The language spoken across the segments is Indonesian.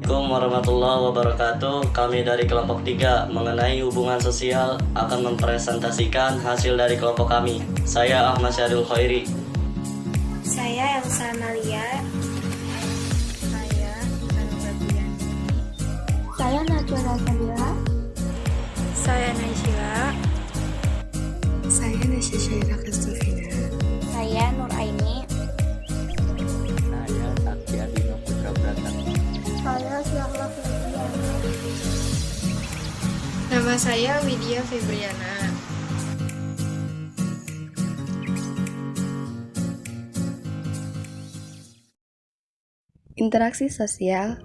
Assalamualaikum warahmatullahi wabarakatuh. Kami dari kelompok 3 mengenai hubungan sosial akan mempresentasikan hasil dari kelompok kami. Saya Ahmad Syarul Khairi. Saya Elsa Amalia. Saya Sanu Babian. Saya Najwa Sabila. Saya Naisila. Saya Nasya Syairah Kristofina. Saya Nur Aini. Saya Sakti Adino Putra Brata. Saya Syahla Febriana. Nama saya Widya Febriana. Interaksi sosial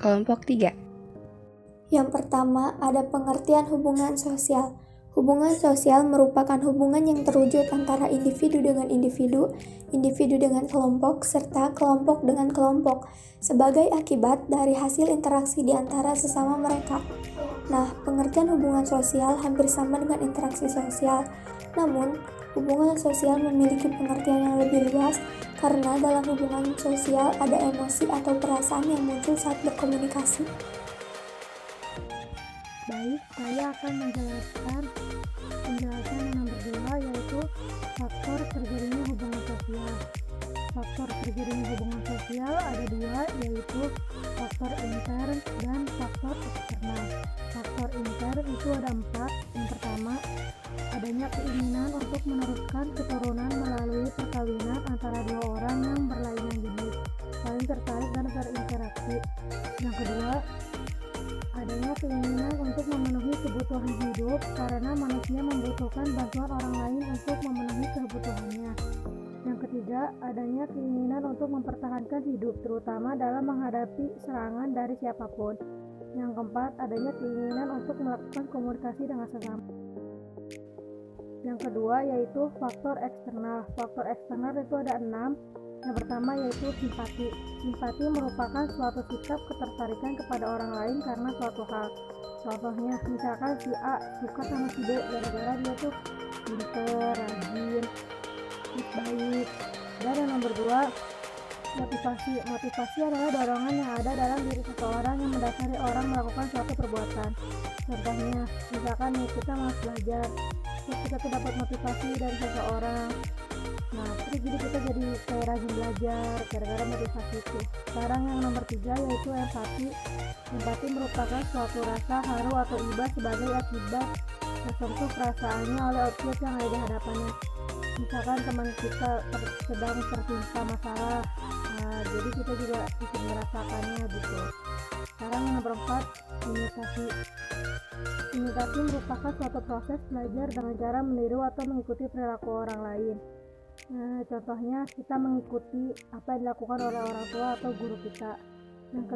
kelompok 3. Yang pertama, ada pengertian hubungan sosial. Hubungan sosial merupakan hubungan yang terwujud antara individu dengan individu, individu dengan kelompok, serta kelompok dengan kelompok, sebagai akibat dari hasil interaksi di antara sesama mereka. Nah, pengertian hubungan sosial hampir sama dengan interaksi sosial. Namun, hubungan sosial memiliki pengertian yang lebih luas karena dalam hubungan sosial ada emosi atau perasaan yang muncul saat berkomunikasi. Baik, saya akan menjelaskan penjelasan yang nomor 2, yaitu faktor terjadinya hubungan sosial. Faktor terjadinya hubungan sosial ada 2, yaitu faktor intern dan faktor eksternal. Faktor intern itu ada 4. Yang pertama, adanya keinginan untuk meneruskan keturunan melalui perkawinan antara dua orang yang berlainan jenis, saling tertarik dan berinteraksi. Yang kedua, adanya keinginan untuk memenuhi kebutuhan hidup karena manusia membutuhkan bantuan orang lain untuk memenuhi kebutuhannya. Yang ketiga, adanya keinginan untuk mempertahankan hidup, terutama dalam menghadapi serangan dari siapapun. Yang keempat, adanya keinginan untuk melakukan komunikasi dengan sesama. Yang kedua, yaitu faktor eksternal. Faktor eksternal itu ada 6. Yang pertama yaitu simpati. Simpati merupakan suatu sikap ketertarikan kepada orang lain karena suatu hal. Contohnya, misalkan si A suka sama si B gara-gara dia tuh pinter, rajin, baik. Dan yang nomor 2, motivasi. Motivasi adalah dorongan yang ada dalam diri seseorang yang mendasari orang melakukan suatu perbuatan. Contohnya, misalkan nih kita malas belajar, terus kita tuh dapat motivasi dari seseorang. Nah, terus jadi kita jadi kayak rajin belajar gara-gara motivasi itu. Sekarang yang nomor 3 yaitu empati. Empati merupakan suatu rasa haru atau iba sebagai akibat tersentuh perasaannya oleh objek yang ada di hadapannya. Misalkan teman kita sedang tertimpa masalah, jadi kita juga ikut merasakannya gitu. Sekarang yang nomor 4, imitasi. Imitasi merupakan suatu proses belajar dengan cara meniru atau mengikuti perilaku orang lain. Contohnya kita mengikuti apa yang dilakukan oleh orang tua atau guru kita. Yang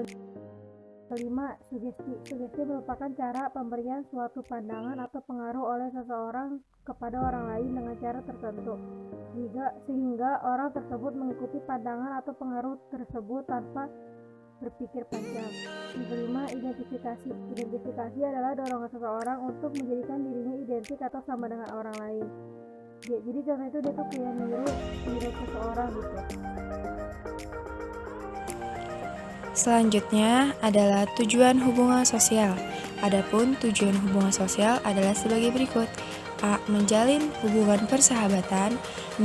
kelima, sugesti. Sugesti merupakan cara pemberian suatu pandangan atau pengaruh oleh seseorang kepada orang lain dengan cara tertentu, sehingga orang tersebut mengikuti pandangan atau pengaruh tersebut tanpa berpikir panjang. Yang kelima, identifikasi. Identifikasi adalah dorongan seseorang untuk menjadikan dirinya identik atau sama dengan orang lain. Jadi contoh itu dia tuh kayak niru seseorang gitu. Selanjutnya adalah tujuan hubungan sosial. Adapun tujuan hubungan sosial adalah sebagai berikut. A. Menjalin hubungan persahabatan.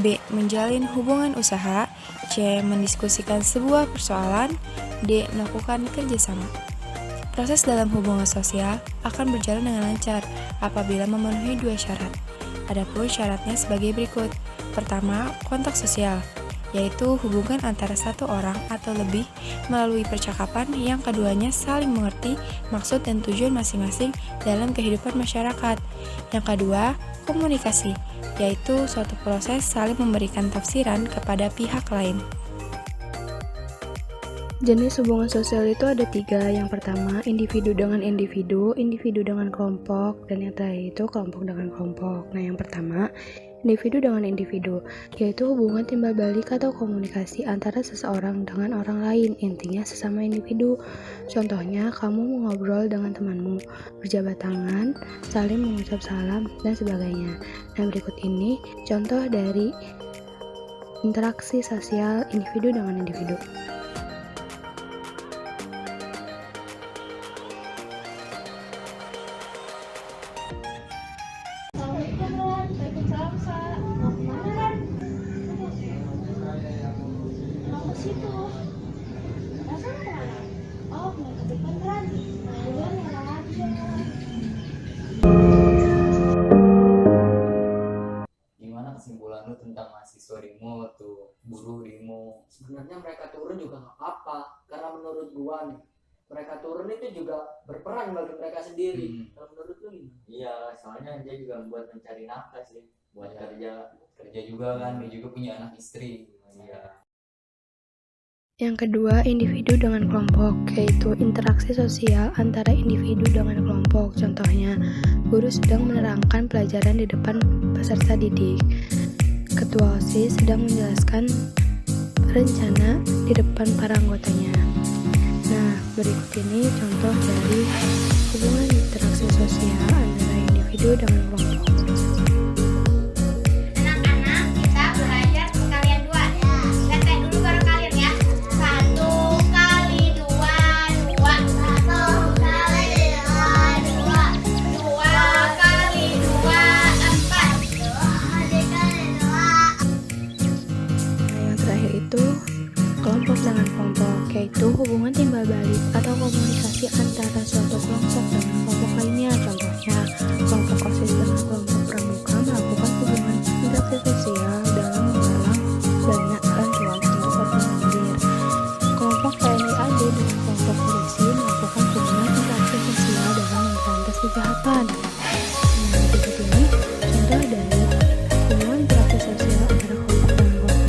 B. Menjalin hubungan usaha. C. Mendiskusikan sebuah persoalan. D. Melakukan kerjasama. Proses dalam hubungan sosial akan berjalan dengan lancar apabila memenuhi 2 syarat. Adapun syaratnya sebagai berikut. Pertama, kontak sosial, yaitu hubungan antara satu orang atau lebih melalui percakapan yang keduanya saling mengerti maksud dan tujuan masing-masing dalam kehidupan masyarakat. Yang kedua, komunikasi, yaitu suatu proses saling memberikan tafsiran kepada pihak lain. Jenis hubungan sosial itu ada 3. Yang pertama, individu dengan individu, individu dengan kelompok, dan yang terakhir itu kelompok dengan kelompok. Nah, yang pertama, individu dengan individu, yaitu hubungan timbal balik atau komunikasi antara seseorang dengan orang lain, intinya sesama individu. Contohnya, kamu mengobrol dengan temanmu, berjabat tangan, saling mengucap salam, dan sebagainya. Nah, berikut ini contoh dari interaksi sosial individu dengan individu. Buruh demo. Sebenarnya mereka turun juga nggak apa-apa, karena menurut gua nih, mereka turun itu juga berperan bagi mereka sendiri. Kalau menurut lu gimana? Iya, soalnya dia juga buat mencari nafkah sih, buat kerja juga kan, dia juga punya anak istri. Iya. Yang kedua, individu dengan kelompok, yaitu interaksi sosial antara individu dengan kelompok. Contohnya, guru sedang menerangkan pelajaran di depan peserta didik. Ketua OSIS sedang menjelaskan rencana di depan para anggotanya. Nah, berikut ini contoh dari hubungan interaksi sosial antara individu dengan kelompok. Anak-anak, kita belajar perkalian 2. Kita tes dulu baru kalian ya. 1 kali 2, 2. 1 kali 2, 2 kali 2, 4. 2 kali 2. Nah, yang terakhir itu kelompok dengan kelompok, yaitu hubungan timbal balik atau komunikasi antara suatu kelompok dengan kelompok lainnya. Contohnya, kelompok OSIS dengan kelompok pramuka melakukan hubungan interaksi sosial dalam menggalang dana bantuan untuk organisir. Kelompok TNI AD dengan kelompok polisi melakukan hubungan interaksi sosial dalam memberantas kejahatan. Nah, berikut ini contoh dari hubungan interaksi sosial antara kelompok dengan kelompok.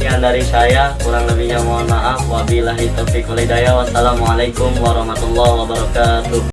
Sekian dari saya, kurang lebihnya mohon maaf. Wabillahi taufiq wal hidayah. Wassalamualaikum warahmatullahi wabarakatuh.